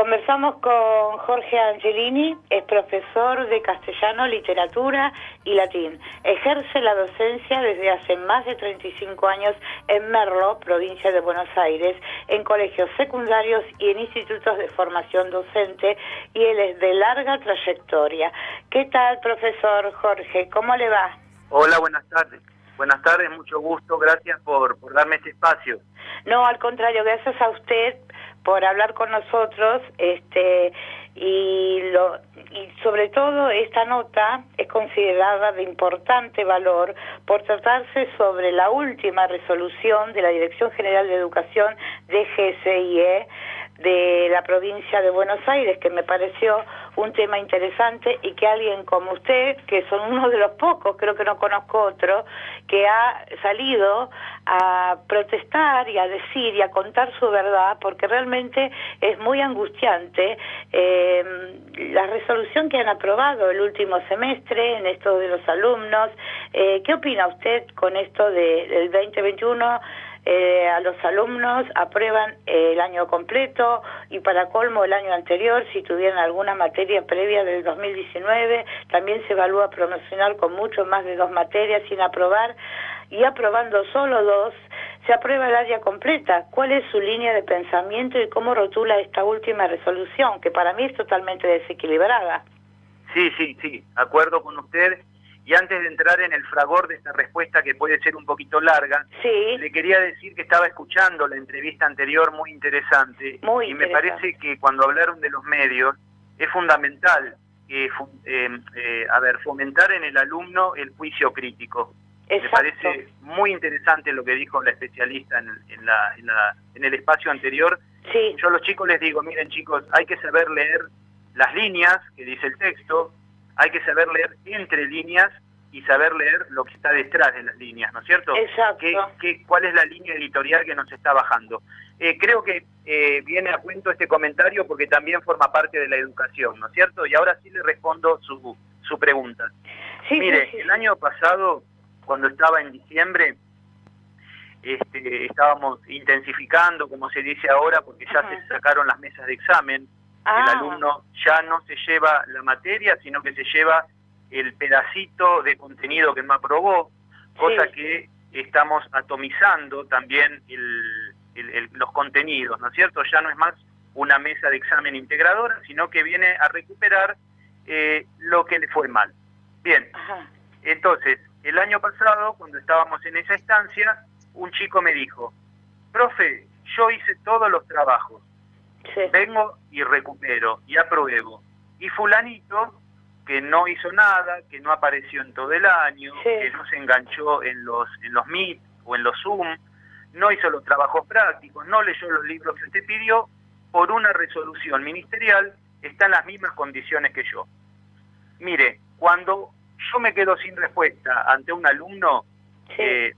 Conversamos con Jorge Angelini, es profesor de castellano, literatura y latín. Ejerce la docencia desde hace más de 35 años en Merlo, provincia de Buenos Aires, en colegios secundarios y en institutos de formación docente, y él es de larga trayectoria. ¿Qué tal, profesor Jorge? ¿Cómo le va? Hola, buenas tardes. Buenas tardes, mucho gusto, gracias por darme este espacio. No, al contrario, gracias a usted por hablar con nosotros, y sobre todo esta nota es considerada de importante valor por tratarse sobre la última resolución de la Dirección General de Educación de GCIE de la provincia de Buenos Aires, que me pareció un tema interesante y que alguien como usted, que son uno de los pocos, creo que no conozco otro, que ha salido a protestar y a decir y a contar su verdad, porque realmente es muy angustiante la resolución que han aprobado el último semestre en esto de los alumnos. ¿Qué opina usted con esto del 2021? A los alumnos aprueban el año completo y para colmo el año anterior, si tuvieran alguna materia previa del 2019, también se evalúa promocional con mucho más de 2 materias sin aprobar, y aprobando solo 2, se aprueba el área completa. ¿Cuál es su línea de pensamiento y cómo rotula esta última resolución, que para mí es totalmente desequilibrada? Sí, acuerdo con usted. Y antes de entrar en el fragor de esta respuesta, que puede ser un poquito larga, sí, le quería decir que estaba escuchando la entrevista anterior, muy interesante, muy y interesante. me parece que cuando hablaron de los medios, es fundamental fomentar en el alumno el juicio crítico. Exacto. Me parece muy interesante lo que dijo la especialista en el espacio anterior. Sí. Yo a los chicos les digo, miren chicos, hay que saber leer las líneas que dice el texto, hay que saber leer entre líneas y saber leer lo que está detrás de las líneas, ¿no es cierto? Exacto. ¿Cuál es la línea editorial que nos está bajando? Creo que viene a cuento este comentario porque también forma parte de la educación, ¿no es cierto? Y ahora sí le respondo su pregunta. Sí, Mire, sí. el año pasado, cuando estaba en diciembre, estábamos intensificando, como se dice ahora, porque ya se sacaron las mesas de examen. El alumno ya no se lleva la materia, sino que se lleva el pedacito de contenido que no aprobó, cosa que estamos atomizando también los contenidos, ¿no es cierto? Ya no es más una mesa de examen integradora, sino que viene a recuperar lo que le fue mal. Bien, entonces, el año pasado, cuando estábamos en esa instancia, un chico me dijo, profe, yo hice todos los trabajos, vengo y recupero y apruebo. Y fulanito, que no hizo nada, que no apareció en todo el año, que no se enganchó en los Meet o en los Zoom, no hizo los trabajos prácticos, no leyó los libros que usted pidió, por una resolución ministerial, está en las mismas condiciones que yo. Mire, cuando yo me quedo sin respuesta ante un alumno,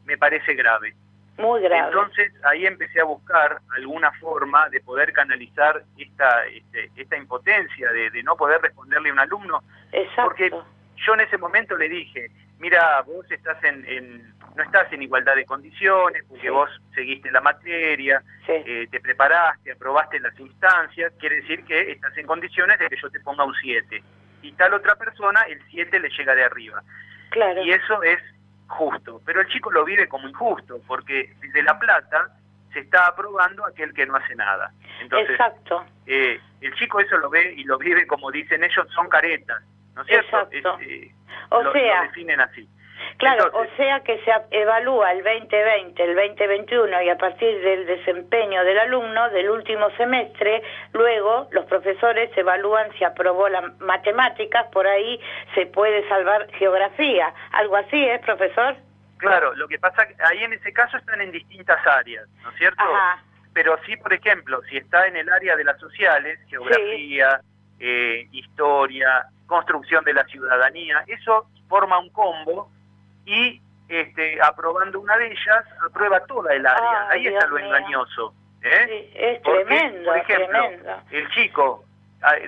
me parece grave. Muy grave. Entonces ahí empecé a buscar alguna forma de poder canalizar esta impotencia de no poder responderle a un alumno. Exacto. Porque yo en ese momento le dije, mira, vos estás no estás en igualdad de condiciones, porque vos seguiste la materia, te preparaste, aprobaste las instancias, quiere decir que estás en condiciones de que yo te ponga un 7. Y tal otra persona, el 7 le llega de arriba. Claro. Y eso es justo, pero el chico lo vive como injusto, porque desde La Plata se está aprobando aquel que no hace nada. Entonces, exacto. El chico eso lo ve y lo vive como dicen ellos, son caretas, ¿no es cierto? Exacto. Lo definen así. Claro, entonces, o sea que se evalúa el 2020, el 2021 y a partir del desempeño del alumno del último semestre, luego los profesores evalúan si aprobó las matemáticas, por ahí se puede salvar geografía. ¿Algo así es, profesor? Claro, lo que pasa que ahí en ese caso están en distintas áreas, ¿no es cierto? Ajá. Pero sí, por ejemplo, si está en el área de las sociales, geografía, historia, construcción de la ciudadanía, eso forma un combo y aprobando una de ellas, aprueba toda el área. Ahí está lo engañoso. Sí, es porque, tremendo, por ejemplo, tremendo. El chico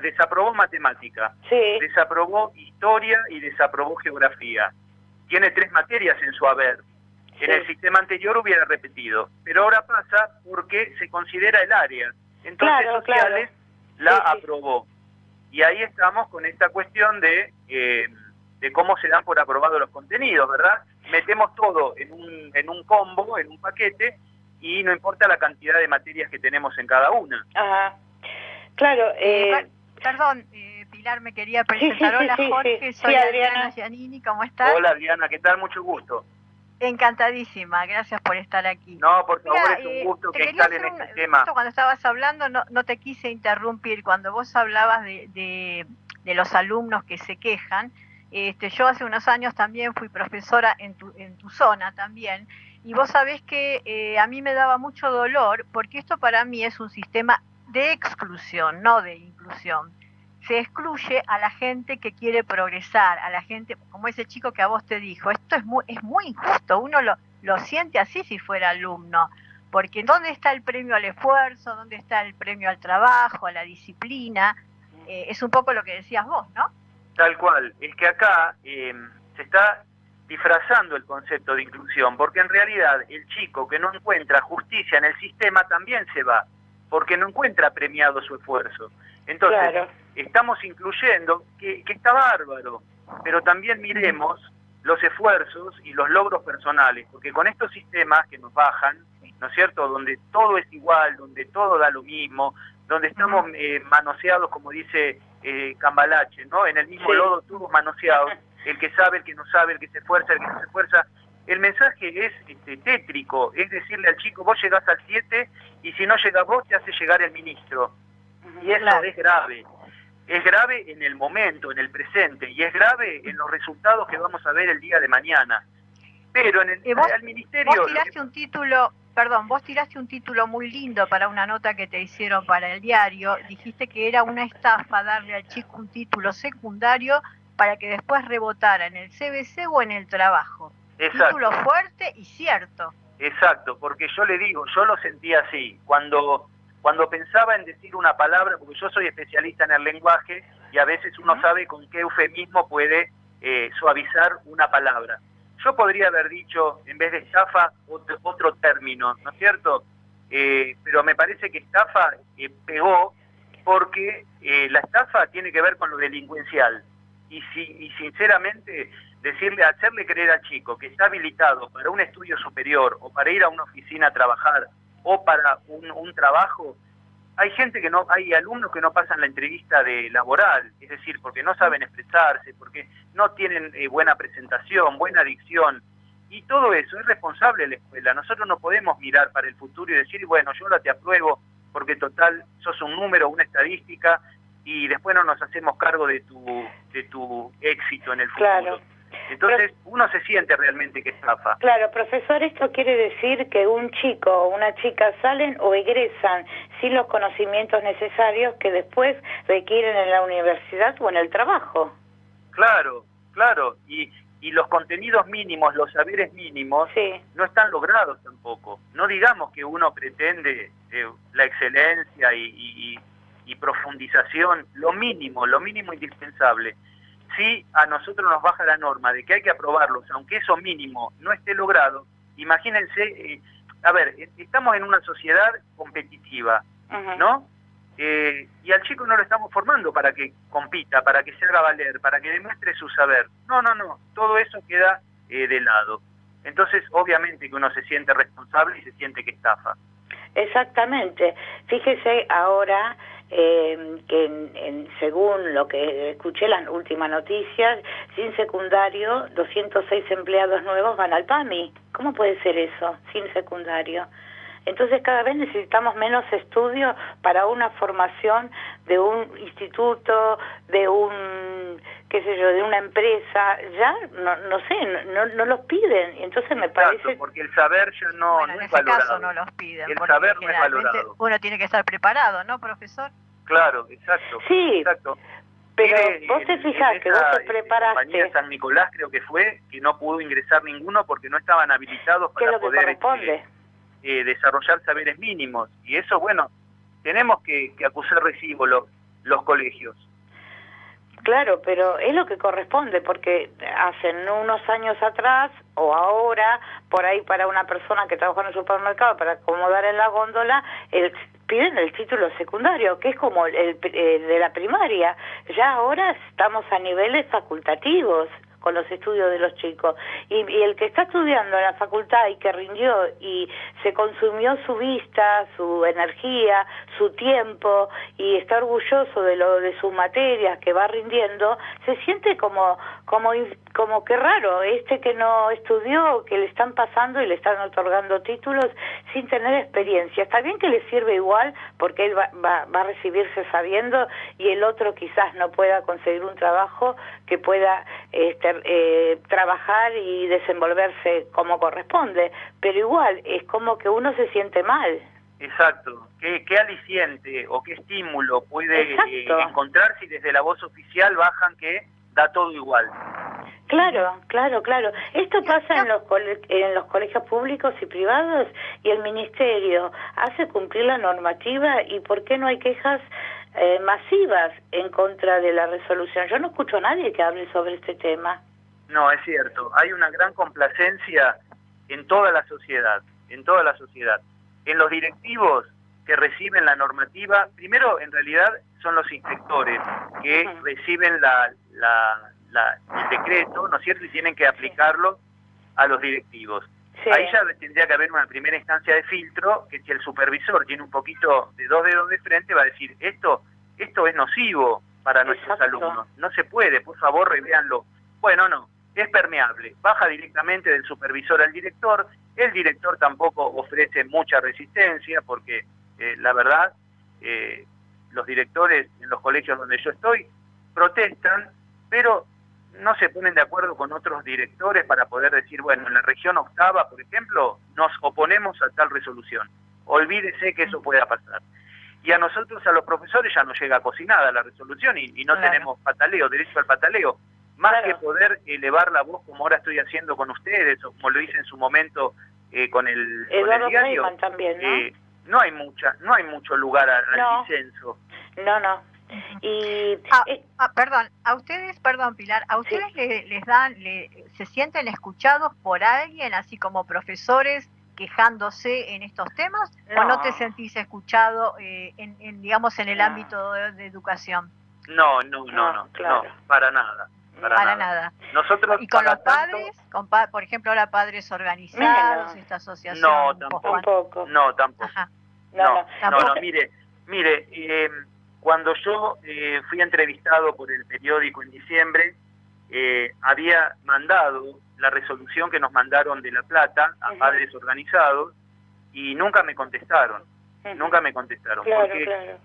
desaprobó matemática, desaprobó historia y desaprobó geografía. Tiene 3 materias en su haber. En el sistema anterior hubiera repetido, pero ahora pasa porque se considera el área. Entonces sociales la aprobó. Y ahí estamos con esta cuestión de cómo se dan por aprobados los contenidos, ¿verdad? Metemos todo en un combo, en un paquete, y no importa la cantidad de materias que tenemos en cada una. Ajá. Claro. Perdón, Pilar, me quería presentar. Hola, Jorge, soy Adriana Giannini, ¿cómo estás? Hola, Adriana, ¿qué tal? Mucho gusto. Encantadísima, gracias por estar aquí. No, por favor, es un gusto que instalen este tema. Cuando estabas hablando, no te quise interrumpir. Cuando vos hablabas de los alumnos que se quejan, yo hace unos años también fui profesora en tu zona también, y vos sabés que a mí me daba mucho dolor, porque esto para mí es un sistema de exclusión, no de inclusión. Se excluye a la gente que quiere progresar, a la gente, como ese chico que a vos te dijo, esto es muy injusto, uno lo siente así si fuera alumno, porque ¿dónde está el premio al esfuerzo? ¿Dónde está el premio al trabajo, a la disciplina? Es un poco lo que decías vos, ¿no? Tal cual, es que acá se está disfrazando el concepto de inclusión, porque en realidad el chico que no encuentra justicia en el sistema también se va, porque no encuentra premiado su esfuerzo. Entonces, claro, estamos incluyendo, que está bárbaro, pero también miremos los esfuerzos y los logros personales, porque con estos sistemas que nos bajan, ¿no es cierto?, donde todo es igual, donde todo da lo mismo, donde estamos manoseados, como dice Cambalache, ¿no?, en el mismo lodo todos manoseados, el que sabe, el que no sabe, el que se esfuerza, el que no se esfuerza. El mensaje es tétrico, es decirle al chico, vos llegás al 7 y si no llegas vos te hace llegar el ministro. Y eso es grave. Es grave en el momento, en el presente, y es grave en los resultados que vamos a ver el día de mañana. Pero en el ministerio... Vos tiraste un título, vos tiraste un título muy lindo para una nota que te hicieron para el diario. Dijiste que era una estafa darle al chico un título secundario para que después rebotara en el CBC o en el trabajo. Exacto. Título fuerte y cierto. Exacto, porque yo le digo, yo lo sentía así, cuando pensaba en decir una palabra, porque yo soy especialista en el lenguaje y a veces uno sabe con qué eufemismo puede suavizar una palabra. Yo podría haber dicho, en vez de estafa, otro término, ¿no es cierto? Pero me parece que estafa pegó porque la estafa tiene que ver con lo delincuencial. Y sinceramente, hacerle creer al chico que está habilitado para un estudio superior o para ir a una oficina a trabajar o para un trabajo, hay alumnos que no pasan la entrevista laboral, es decir, porque no saben expresarse, porque no tienen buena presentación, buena dicción, y todo eso es responsable de la escuela. Nosotros no podemos mirar para el futuro y decir, bueno, yo ahora te apruebo porque total sos un número, una estadística, y después no nos hacemos cargo de tu éxito en el futuro. Claro. Entonces uno se siente realmente que estafa. Claro, profesor, esto quiere decir que un chico o una chica salen o egresan sin los conocimientos necesarios que después requieren en la universidad o en el trabajo. Claro, y los contenidos mínimos, los saberes mínimos, no están logrados tampoco. No digamos que uno pretende la excelencia y profundización, lo mínimo indispensable. Si a nosotros nos baja la norma de que hay que aprobarlos, aunque eso mínimo no esté logrado, imagínense, estamos en una sociedad competitiva, ¿no? Y al chico no lo estamos formando para que compita, para que se haga valer, para que demuestre su saber. No, todo eso queda de lado. Entonces, obviamente que uno se siente responsable y se siente que estafa. Exactamente. Fíjese ahora que según lo que escuché las últimas noticias, sin secundario, 206 empleados nuevos van al PAMI. ¿Cómo puede ser eso, sin secundario? Entonces cada vez necesitamos menos estudio para una formación de un instituto, de de una empresa. Ya, no los piden. Entonces me parece... Exacto, porque el saber ya no es valorado. En ese caso no los piden. El saber no es valorado. Uno tiene que estar preparado, ¿no, profesor? Claro, exacto. Sí, exacto. pero vos te fijás que vos te preparaste... compañía San Nicolás creo que fue, que no pudo ingresar ninguno porque no estaban habilitados para poder desarrollar saberes mínimos. Y eso, bueno, tenemos que acusar recibo los colegios. Claro, pero es lo que corresponde, porque hace unos años atrás, o ahora, por ahí para una persona que trabaja en el supermercado, para acomodar en la góndola, el piden el título secundario, que es como el de la primaria. Ya ahora estamos a niveles facultativos con los estudios de los chicos. Y el que está estudiando en la facultad y que rindió y se consumió su vista, su energía, su tiempo, y está orgulloso de sus materias que va rindiendo, se siente como que raro, que no estudió, que le están pasando y le están otorgando títulos sin tener experiencia. Está bien que le sirve igual, porque él va a recibirse sabiendo, y el otro quizás no pueda conseguir un trabajo que pueda trabajar y desenvolverse como corresponde, pero igual es como que uno se siente mal. Exacto. ¿Qué aliciente o qué estímulo puede encontrar si desde la voz oficial bajan que da todo igual? Claro. Esto pasa en los colegios públicos y privados, y el ministerio hace cumplir la normativa. ¿Y por qué no hay quejas masivas en contra de la resolución? Yo no escucho a nadie que hable sobre este tema. No, es cierto. Hay una gran complacencia en toda la sociedad, En los directivos que reciben la normativa, primero en realidad son los inspectores que reciben el decreto, ¿no es cierto?, y tienen que aplicarlo a los directivos. Sí. Ahí ya tendría que haber una primera instancia de filtro, que si el supervisor tiene un poquito de 2 dedos de frente, va a decir, esto es nocivo para nuestros alumnos, no se puede, por favor, revéanlo. Bueno, no, es permeable, baja directamente del supervisor al director. El director tampoco ofrece mucha resistencia, porque la verdad, los directores en los colegios donde yo estoy protestan, pero no se ponen de acuerdo con otros directores para poder decir, bueno, en la región octava, por ejemplo, nos oponemos a tal resolución. Olvídese que eso pueda pasar. Y a nosotros, a los profesores, ya nos llega cocinada la resolución y no tenemos derecho al pataleo. Más que poder elevar la voz como ahora estoy haciendo con ustedes, o como lo hice en su momento con el diario, también, ¿no? No hay mucho lugar al disenso. No. Y perdón, a ustedes, Pilar, a ustedes se sienten escuchados por alguien, así como profesores quejándose en estos temas, o no te sentís escuchado en el ámbito de educación? No, claro. No, para nada. Nosotros, ¿y con los padres? Por ejemplo, ahora padres organizados, esta asociación. No, tampoco. No, tampoco. Ajá. No, mire, cuando yo fui entrevistado por el periódico en diciembre, había mandado la resolución que nos mandaron de La Plata a padres organizados, y nunca me contestaron. Porque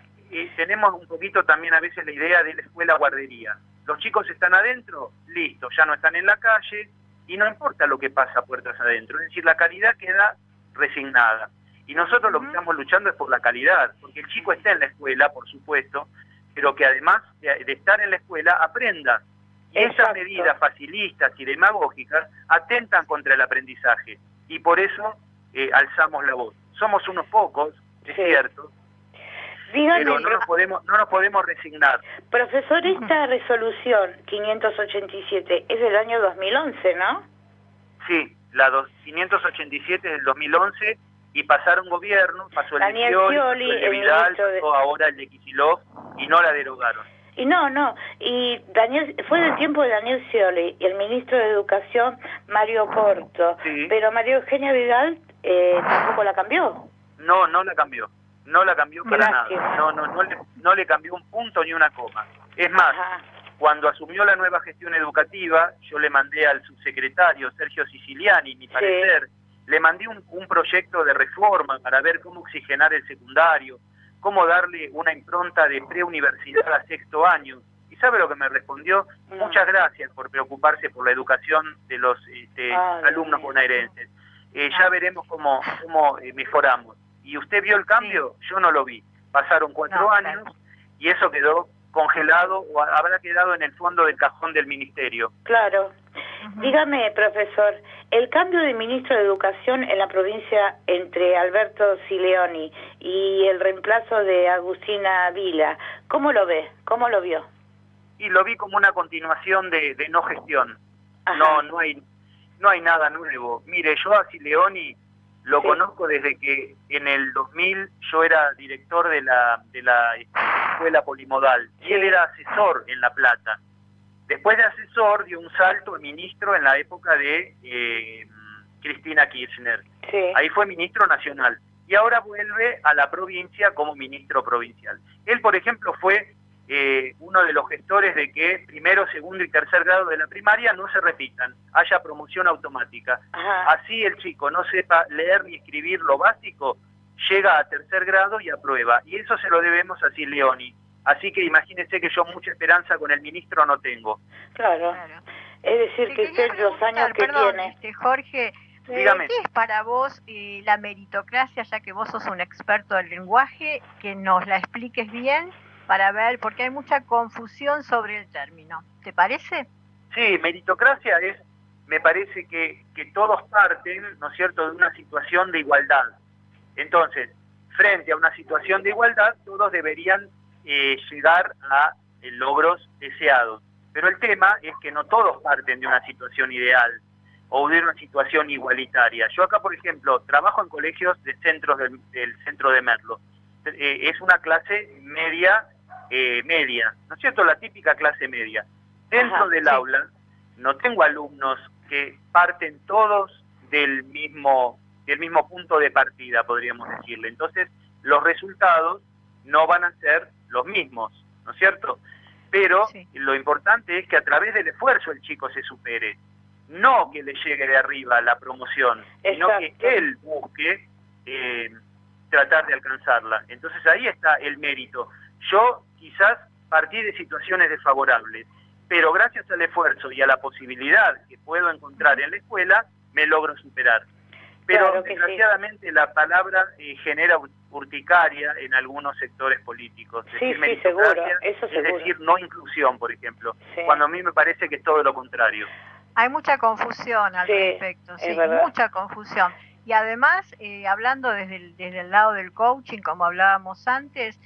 tenemos un poquito también a veces la idea de la escuela guardería. Los chicos están adentro, listo, ya no están en la calle, y no importa lo que pasa puertas adentro. Es decir, la calidad queda resignada. Y nosotros lo que estamos luchando es por la calidad, porque el chico está en la escuela, por supuesto, pero que además de estar en la escuela aprenda. Y esas medidas facilistas y demagógicas atentan contra el aprendizaje, y por eso alzamos la voz. Somos unos pocos, es cierto, pero no nos podemos resignar. Profesor, esta resolución 587 es del año 2011, ¿no? Sí, la 587 es del 2011, y pasaron gobiernos, pasó el de Scioli, el de Vidal, pasó ahora el de Kicillof, y no la derogaron. Y y fue del tiempo de Daniel Scioli y el ministro de Educación, Mario Porto, pero María Eugenia Vidal tampoco la cambió. No la cambió. No la cambió para nada. No le cambió un punto ni una coma. Es más, cuando asumió la nueva gestión educativa, yo le mandé al subsecretario Sergio Siciliani, mi parecer, le mandé un proyecto de reforma para ver cómo oxigenar el secundario, cómo darle una impronta de preuniversidad a 6º año. ¿Y sabe lo que me respondió? Muchas gracias por preocuparse por la educación de los alumnos bonaerenses. Ya veremos cómo mejoramos. ¿Y usted vio el cambio? Yo no lo vi. Pasaron 4 años y eso quedó congelado, o habrá quedado en el fondo del cajón del ministerio. Claro. Dígame, profesor, el cambio de ministro de Educación en la provincia entre Alberto Sileoni y el reemplazo de Agustina Vila, ¿cómo lo ve? ¿Cómo lo vio? Y lo vi como una continuación de no gestión. No hay nada nuevo. Mire, yo a Sileoni Lo conozco desde que en el 2000 yo era director de la escuela polimodal y él era asesor en La Plata. Después de asesor dio un salto a ministro en la época de Cristina Kirchner. Ahí fue ministro nacional y ahora vuelve a la provincia como ministro provincial. Él, por ejemplo, fue uno de los gestores de que primero, segundo y tercer grado de la primaria no se repitan, haya promoción automática. Así el chico no sepa leer ni escribir lo básico, llega a tercer grado y aprueba. Y eso se lo debemos a Sileoni. Así que imagínense que yo mucha esperanza con el ministro no tengo. Claro. Es decir, que usted los años que tiene... Jorge, ¿qué es para vos la meritocracia, ya que vos sos un experto del lenguaje, que nos la expliques bien para ver, porque hay mucha confusión sobre el término? ¿Te parece? Sí, meritocracia es, me parece que todos parten, ¿no es cierto?, de una situación de igualdad. Entonces, frente a una situación de igualdad, todos deberían llegar a logros deseados. Pero el tema es que no todos parten de una situación ideal o de una situación igualitaria. Yo acá, por ejemplo, trabajo en colegios de centros del centro de Merlo. Es una clase media, ¿no es cierto?, la típica clase media. Dentro del aula no tengo alumnos que parten todos del mismo punto de partida, podríamos decirle. Entonces, los resultados no van a ser los mismos, ¿no es cierto? Pero lo importante es que a través del esfuerzo el chico se supere, no que le llegue de arriba la promoción, sino que él busque tratar de alcanzarla. Entonces ahí está el mérito. Yo quizás partí de situaciones desfavorables, pero gracias al esfuerzo y a la posibilidad que puedo encontrar en la escuela, me logro superar. Pero claro, desgraciadamente la palabra genera urticaria en algunos sectores políticos. Seguro, eso es decir, no inclusión, por ejemplo, cuando a mí me parece que es todo lo contrario. Hay mucha confusión al respecto, mucha confusión. Y además, hablando desde el lado del coaching, como hablábamos antes,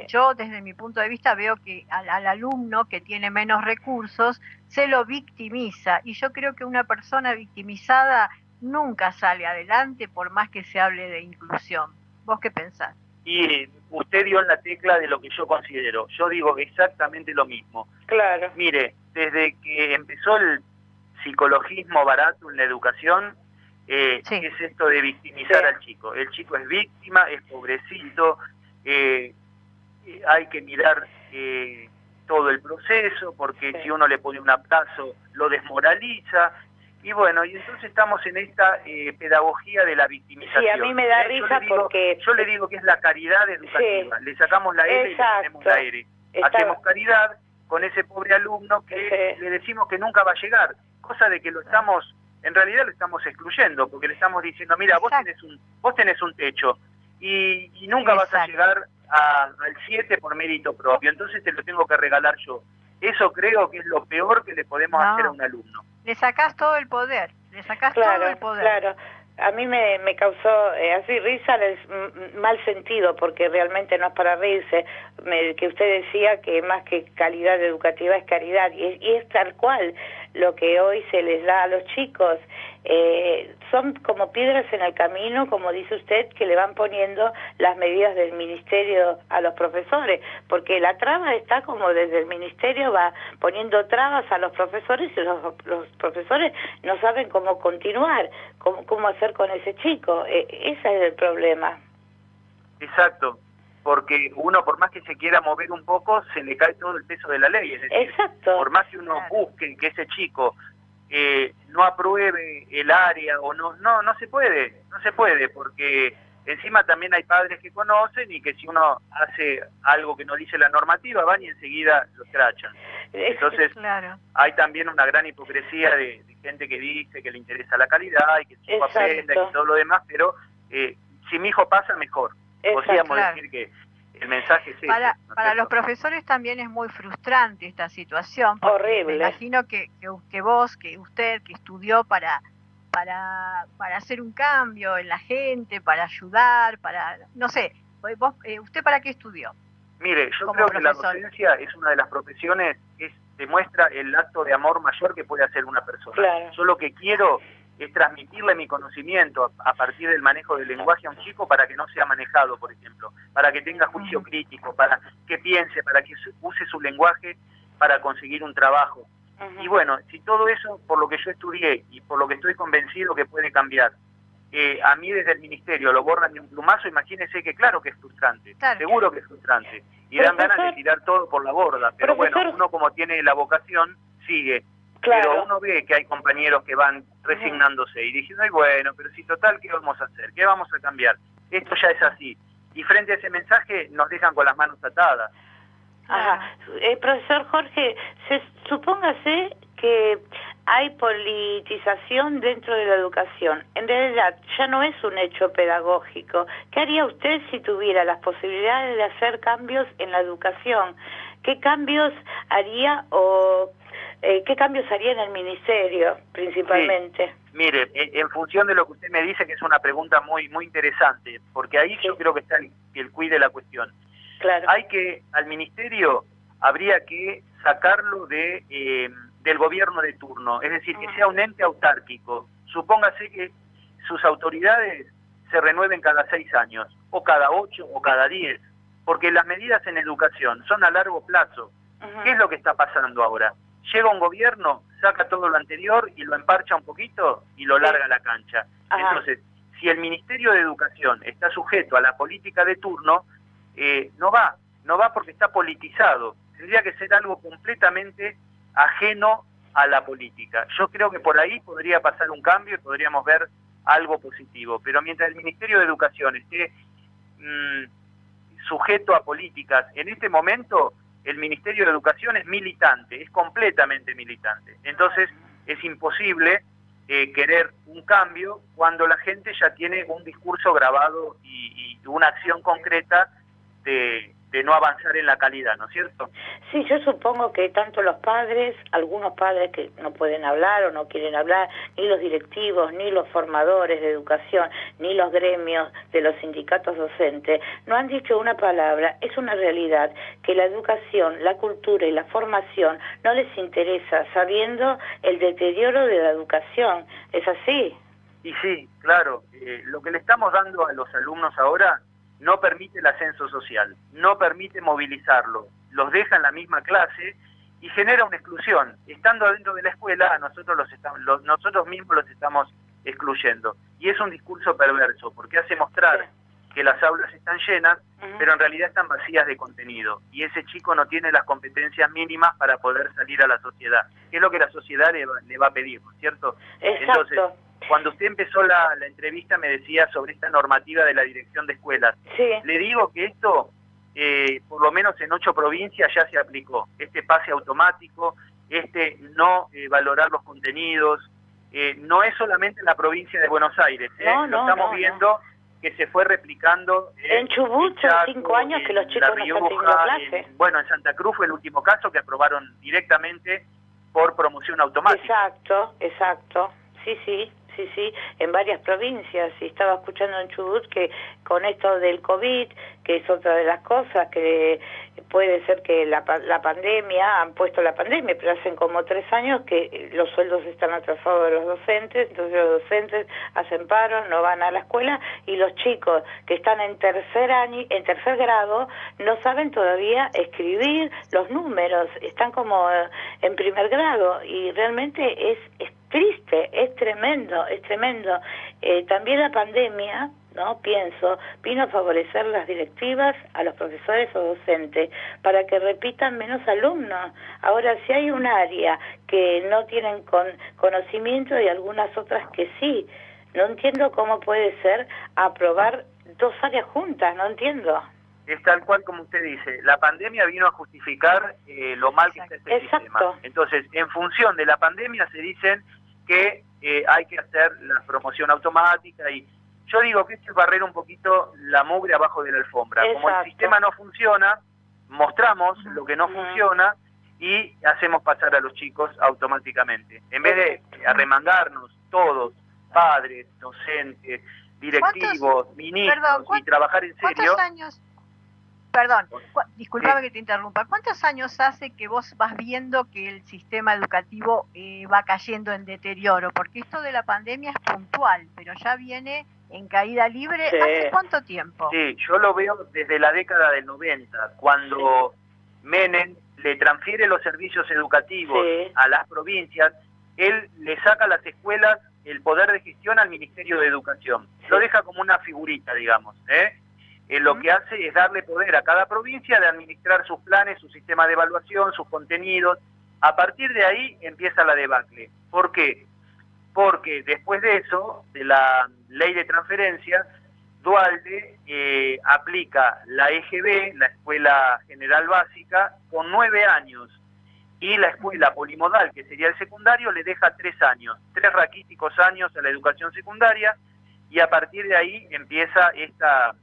yo desde mi punto de vista veo que al alumno que tiene menos recursos se lo victimiza, y yo creo que una persona victimizada nunca sale adelante por más que se hable de inclusión. ¿Vos qué pensás? Y usted dio en la tecla de lo que yo considero. Yo digo exactamente lo mismo. Claro. Mire, desde que empezó el psicologismo barato en la educación, ¿qué es esto de victimizar al chico? El chico es víctima, es pobrecito, hay que mirar todo el proceso, porque si uno le pone un aplazo lo desmoraliza. Y bueno, y entonces estamos en esta pedagogía de la victimización. Sí, a mí me da risa porque... Yo le digo que es la caridad educativa. Le sacamos la L y le ponemos la R. Hacemos caridad con ese pobre alumno que le decimos que nunca va a llegar. Cosa de que lo estamos, en realidad lo estamos excluyendo, porque le estamos diciendo, mira, vos tenés un techo y nunca vas a llegar al 7 por mérito propio, entonces te lo tengo que regalar yo. Eso creo que es lo peor que le podemos hacer a un alumno. Le sacás todo el poder, todo el poder. Claro, a mí me causó así risa en el mal sentido, porque realmente no es para reírse, que usted decía que más que calidad educativa es caridad, y es tal cual lo que hoy se les da a los chicos. Son como piedras en el camino, como dice usted, que le van poniendo las medidas del ministerio a los profesores, porque la traba está como desde el ministerio va poniendo trabas a los profesores, y los profesores no saben cómo continuar, cómo hacer con ese chico. Ese es el problema. Exacto, porque uno, por más que se quiera mover un poco, se le cae todo el peso de la ley. Es decir, por más que uno busque que ese chico no apruebe el área o no se puede, porque encima también hay padres que conocen y que si uno hace algo que no dice la normativa van y enseguida lo trachan. Entonces hay también una gran hipocresía de gente que dice que le interesa la calidad y que su hijo aprenda y todo lo demás, pero si mi hijo pasa, mejor. Podríamos decir que el mensaje es para los profesores también es muy frustrante esta situación. Horrible. Me imagino que usted que estudió para hacer un cambio en la gente, para ayudar, no sé, ¿usted para qué estudió? Mire, yo creo que la docencia es una de las profesiones que demuestra el acto de amor mayor que puede hacer una persona. Yo lo que quiero es transmitirle mi conocimiento a partir del manejo del lenguaje a un chico para que no sea manejado, por ejemplo, para que tenga juicio crítico, para que piense, para que use su lenguaje para conseguir un trabajo. Y bueno, si todo eso, por lo que yo estudié y por lo que estoy convencido que puede cambiar, a mí desde el ministerio lo borran de un plumazo, imagínense que claro que es frustrante, seguro que es frustrante, y dan ganas de tirar todo por la borda, pero bueno, uno como tiene la vocación, sigue. Claro. Pero uno ve que hay compañeros que van resignándose y diciendo, ay bueno, pero si total, ¿qué vamos a hacer? ¿Qué vamos a cambiar? Esto ya es así. Y frente a ese mensaje nos dejan con las manos atadas. Ajá. Profesor Jorge, supóngase que hay politización dentro de la educación. En realidad ya no es un hecho pedagógico. ¿Qué haría usted si tuviera las posibilidades de hacer cambios en la educación? ¿Qué cambios haría qué cambios haría en el ministerio, principalmente? Sí. Mire, en función de lo que usted me dice, que es una pregunta muy interesante, porque ahí yo creo que está el quid de la cuestión. Claro. Al ministerio habría que sacarlo del gobierno de turno, es decir, que sea un ente autárquico. Supóngase que sus autoridades se renueven cada 6 años, o cada 8, o cada 10, porque las medidas en educación son a largo plazo. ¿Qué es lo que está pasando ahora? Llega un gobierno, saca todo lo anterior y lo emparcha un poquito y lo larga a la cancha. Entonces, si el Ministerio de Educación está sujeto a la política de turno, no va porque está politizado. Tendría que ser algo completamente ajeno a la política. Yo creo que por ahí podría pasar un cambio y podríamos ver algo positivo. Pero mientras el Ministerio de Educación esté sujeto a políticas, en este momento el Ministerio de Educación es militante, es completamente militante. Entonces es imposible querer un cambio cuando la gente ya tiene un discurso grabado y una acción concreta de no avanzar en la calidad, ¿no es cierto? Sí, yo supongo que tanto los padres, algunos padres que no pueden hablar o no quieren hablar, ni los directivos, ni los formadores de educación, ni los gremios de los sindicatos docentes, no han dicho una palabra. Es una realidad que la educación, la cultura y la formación no les interesa, sabiendo el deterioro de la educación. ¿Es así? Y sí, claro. Lo que le estamos dando a los alumnos ahora no permite el ascenso social, no permite movilizarlo, los deja en la misma clase y genera una exclusión. Estando adentro de la escuela, a nosotros nosotros mismos los estamos excluyendo. Y es un discurso perverso, porque hace mostrar que las aulas están llenas, pero en realidad están vacías de contenido. Y ese chico no tiene las competencias mínimas para poder salir a la sociedad, que es lo que la sociedad le va a pedir, ¿no es cierto? Exacto. Entonces, cuando usted empezó la entrevista me decía sobre esta normativa de la dirección de escuelas. Sí. Le digo que esto, por lo menos en 8 provincias ya se aplicó. Este pase automático, no valorar los contenidos, no es solamente en la provincia de Buenos Aires. Lo estamos viendo que se fue replicando. En Chubut son 5 años que los chicos no están teniendo clase. Bueno, en Santa Cruz fue el último caso que aprobaron directamente por promoción automática. Exacto. Sí, en varias provincias. Y estaba escuchando en Chubut que con esto del COVID, que es otra de las cosas, que puede ser que la pandemia, han puesto la pandemia, pero hacen como 3 años que los sueldos están atrasados de los docentes, entonces los docentes hacen paro, no van a la escuela, y los chicos que están en tercer grado, no saben todavía escribir los números, están como en primer grado, y realmente es triste, es tremendo. También la pandemia, pienso, vino a favorecer las directivas a los profesores o docentes para que repitan menos alumnos. Ahora, si hay un área que no tienen conocimiento y algunas otras que sí, no entiendo cómo puede ser aprobar 2 áreas juntas, no entiendo. Es tal cual como usted dice, la pandemia vino a justificar lo mal que está este sistema. Entonces, en función de la pandemia se dicen que hay que hacer la promoción automática, y yo digo que esto es barrer un poquito la mugre abajo de la alfombra. Como el sistema no funciona, mostramos lo que no funciona y hacemos pasar a los chicos automáticamente. En vez de arremangarnos todos, padres, docentes, directivos, ministros, y trabajar en serio. Perdón, disculpame que te interrumpa. ¿Cuántos años hace que vos vas viendo que el sistema educativo va cayendo en deterioro? Porque esto de la pandemia es puntual, pero ya viene en caída libre. Sí. ¿Hace cuánto tiempo? Sí, yo lo veo desde la década del 90, cuando Menem le transfiere los servicios educativos a las provincias, él le saca a las escuelas el poder de gestión al Ministerio de Educación. Lo deja como una figurita, digamos, lo que hace es darle poder a cada provincia de administrar sus planes, su sistema de evaluación, sus contenidos. A partir de ahí empieza la debacle. ¿Por qué? Porque después de eso, de la ley de transferencias, Dualde aplica la EGB, la Escuela General Básica, con 9 años, y la escuela polimodal, que sería el secundario, le deja 3 años, 3 raquíticos años a la educación secundaria, y a partir de ahí empieza esta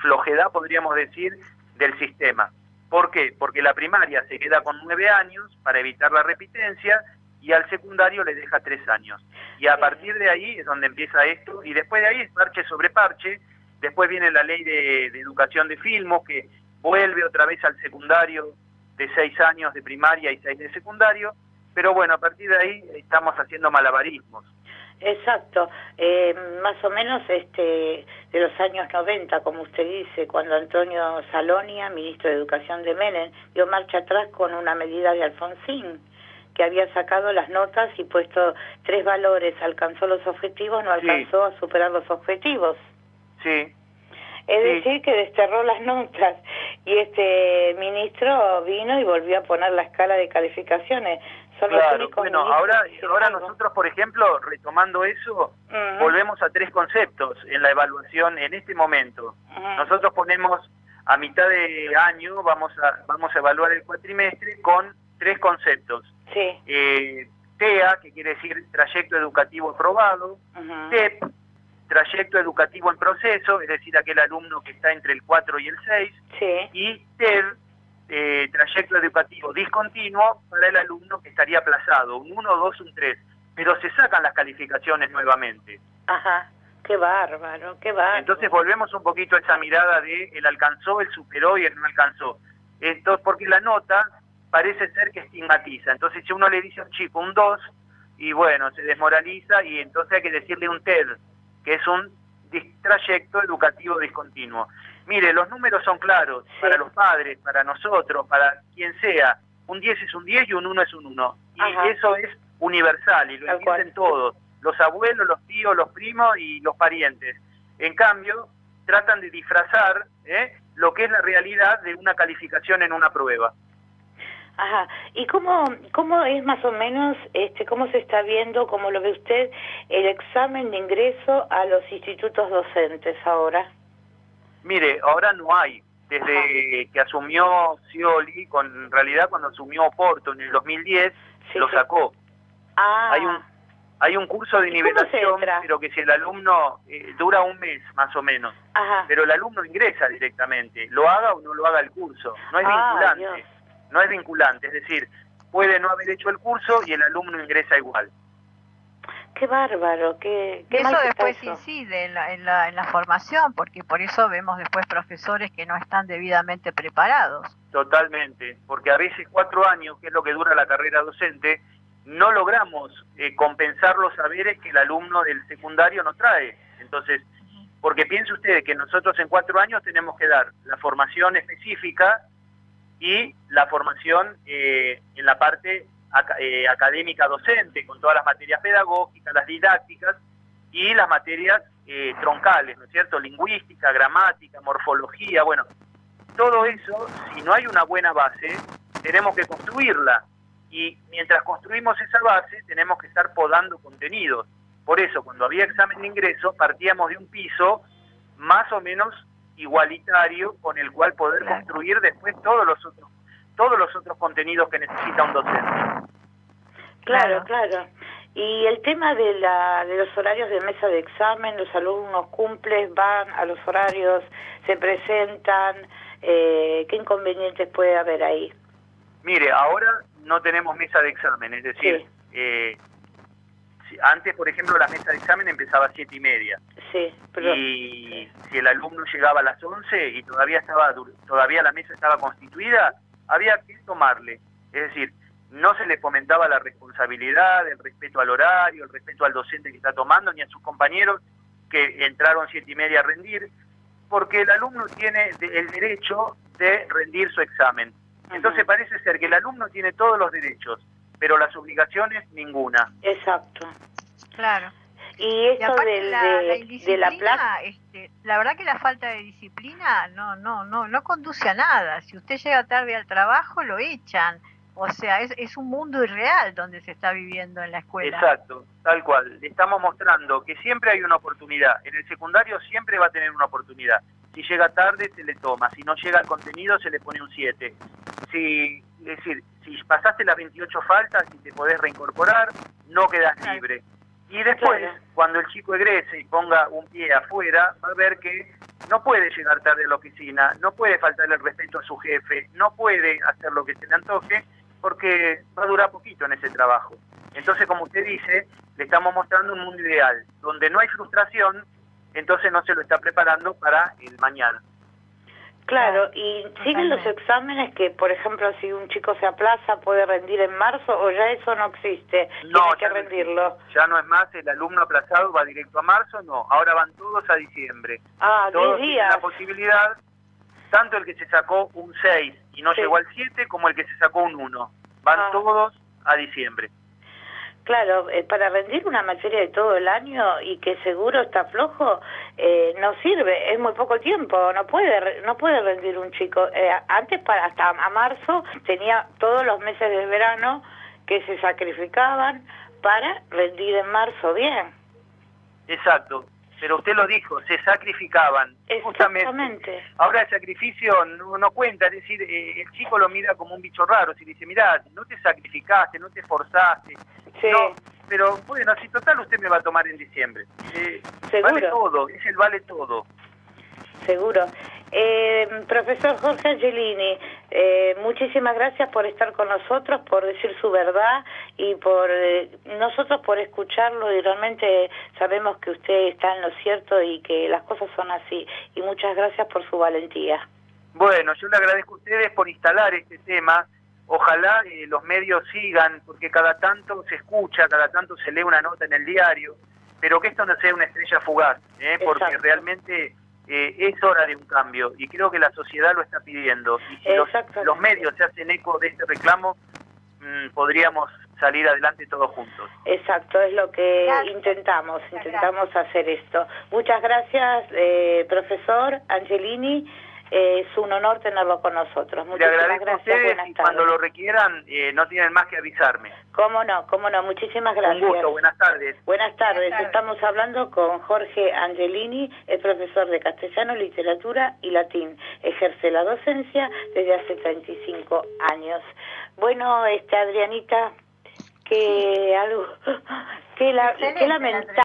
flojedad, podríamos decir, del sistema. ¿Por qué? Porque la primaria se queda con 9 años para evitar la repitencia, y al secundario le deja 3 años. Y a partir de ahí es donde empieza esto, y después de ahí es parche sobre parche. Después viene la ley de educación de Filmos, que vuelve otra vez al secundario de 6 años de primaria y 6 de secundario, pero bueno, a partir de ahí estamos haciendo malabarismos. Exacto, más o menos de los años 90, como usted dice, cuando Antonio Salonia, ministro de Educación de Menem, dio marcha atrás con una medida de Alfonsín, que había sacado las notas y puesto 3 valores, alcanzó los objetivos, no alcanzó a superar los objetivos. Sí. Es decir, que desterró las notas, y este ministro vino y volvió a poner la escala de calificaciones. Son claro, bueno, ahora nosotros, por ejemplo, retomando eso, volvemos a 3 conceptos en la evaluación en este momento. Nosotros ponemos a mitad de año, vamos a evaluar el cuatrimestre con 3 conceptos. TEA, que quiere decir trayecto educativo aprobado, TEP, trayecto educativo en proceso, es decir, aquel alumno que está entre el 4 y el 6, y TED, trayecto educativo discontinuo, para el alumno que estaría aplazado, un 1, 2, un 3, pero se sacan las calificaciones nuevamente. Ajá, qué bárbaro, qué bárbaro. Entonces volvemos un poquito a esa mirada de el alcanzó, el superó y el no alcanzó. Entonces, porque la nota parece ser que estigmatiza. Entonces, si uno le dice a un chico un 2, y bueno, se desmoraliza, y entonces hay que decirle un TED, que es un trayecto educativo discontinuo. Mire, los números son claros, para los padres, para nosotros, para quien sea. Un 10 es un 10 y un 1 es un 1. Y eso es universal, y lo entienden todos. Los abuelos, los tíos, los primos y los parientes. En cambio, tratan de disfrazar lo que es la realidad de una calificación en una prueba. Ajá, ¿y cómo es más o menos, cómo se está viendo, cómo lo ve usted, el examen de ingreso a los institutos docentes ahora? Mire, ahora no hay. Desde que asumió Scioli, en realidad cuando asumió Porto en el 2010, lo sacó. Hay un curso de nivelación, pero que si el alumno dura un mes más o menos, pero el alumno ingresa directamente, lo haga o no lo haga el curso, no es vinculante. Dios. No es vinculante, es decir, puede no haber hecho el curso y el alumno ingresa igual. Qué bárbaro, qué eso después incide en la formación, porque por eso vemos después profesores que no están debidamente preparados. Totalmente, porque a veces 4 años, que es lo que dura la carrera docente, no logramos compensar los saberes que el alumno del secundario nos trae. Entonces, porque piense usted que nosotros en 4 años tenemos que dar la formación específica y la formación en la parte académica docente, con todas las materias pedagógicas, las didácticas y las materias troncales, ¿no es cierto? Lingüística, gramática, morfología, bueno, todo eso, si no hay una buena base, tenemos que construirla, y mientras construimos esa base, tenemos que estar podando contenidos. Por eso, cuando había examen de ingreso, partíamos de un piso más o menos igualitario con el cual poder construir después todos los otros contenidos que necesita un docente. Claro. Y el tema de los horarios de mesa de examen, los alumnos cumplen, van a los horarios, se presentan, ¿qué inconvenientes puede haber ahí? Mire, ahora no tenemos mesa de examen, es decir, Antes, por ejemplo, la mesa de examen empezaba a 7:30. Sí, pero... Y si el alumno llegaba a las 11 y todavía la mesa estaba constituida, había que tomarle. Es decir, no se le fomentaba la responsabilidad, el respeto al horario, el respeto al docente que está tomando, ni a sus compañeros que entraron 7:30 a rendir, porque el alumno tiene el derecho de rendir su examen. Entonces parece ser que el alumno tiene todos los derechos, pero las obligaciones ninguna. Exacto. Claro. Y esto aparte de la plaza, la verdad que la falta de disciplina no conduce a nada. Si usted llega tarde al trabajo, lo echan. O sea, es un mundo irreal donde se está viviendo en la escuela. Exacto, tal cual. Le estamos mostrando que siempre hay una oportunidad. En el secundario siempre va a tener una oportunidad. Si llega tarde, se le toma. Si no llega al contenido, se le pone un 7. Es decir, si pasaste las 28 faltas y te podés reincorporar, no quedás libre. Y después, cuando el chico egrese y ponga un pie afuera, va a ver que no puede llegar tarde a la oficina, no puede faltarle el respeto a su jefe, no puede hacer lo que se le antoje, porque va a durar poquito en ese trabajo. Entonces, como usted dice, le estamos mostrando un mundo ideal, donde no hay frustración, entonces no se lo está preparando para el mañana. Claro, y siguen los exámenes que, por ejemplo, si un chico se aplaza, puede rendir en marzo, o ya eso no existe, no, tiene que rendirlo. Ya no es más, el alumno aplazado va directo a marzo, no, ahora van todos a diciembre. Ah, todos 10 días. tienen la posibilidad, tanto el que se sacó un 6 y no llegó al 7, como el que se sacó un 1. Van todos a diciembre. Claro, para rendir una materia de todo el año y que seguro está flojo, no sirve, es muy poco tiempo, no puede rendir un chico. Antes, hasta a marzo, tenía todos los meses del verano que se sacrificaban para rendir en marzo bien. Exacto, pero usted lo dijo, se sacrificaban. Justamente. Ahora el sacrificio no cuenta, es decir, el chico lo mira como un bicho raro, si dice, mirá, no te sacrificaste, no te esforzaste. Sí. No, pero bueno, si total usted me va a tomar en diciembre. Seguro. Vale todo, es el vale todo. Seguro. Profesor Jorge Angelini, muchísimas gracias por estar con nosotros, por decir su verdad y por nosotros por escucharlo, y realmente sabemos que usted está en lo cierto y que las cosas son así, y muchas gracias por su valentía. Bueno, yo le agradezco a ustedes por instalar este tema. Ojalá los medios sigan, porque cada tanto se escucha, cada tanto se lee una nota en el diario, pero que esto no sea una estrella fugaz, porque realmente es hora de un cambio, y creo que la sociedad lo está pidiendo. Y si los medios se hacen eco de este reclamo, podríamos salir adelante todos juntos. Exacto, es lo que intentamos hacer esto. Muchas gracias, profesor Angelini. Es un honor tenerlo con nosotros. Muchísimas gracias. A ustedes, y cuando lo requieran, no tienen más que avisarme. Cómo no, muchísimas gracias. Un gusto, buenas tardes. Buenas tardes, estamos hablando con Jorge Angelini, es profesor de castellano, literatura y latín. Ejerce la docencia desde hace 35 años. Bueno, Adrianita, que lamentable.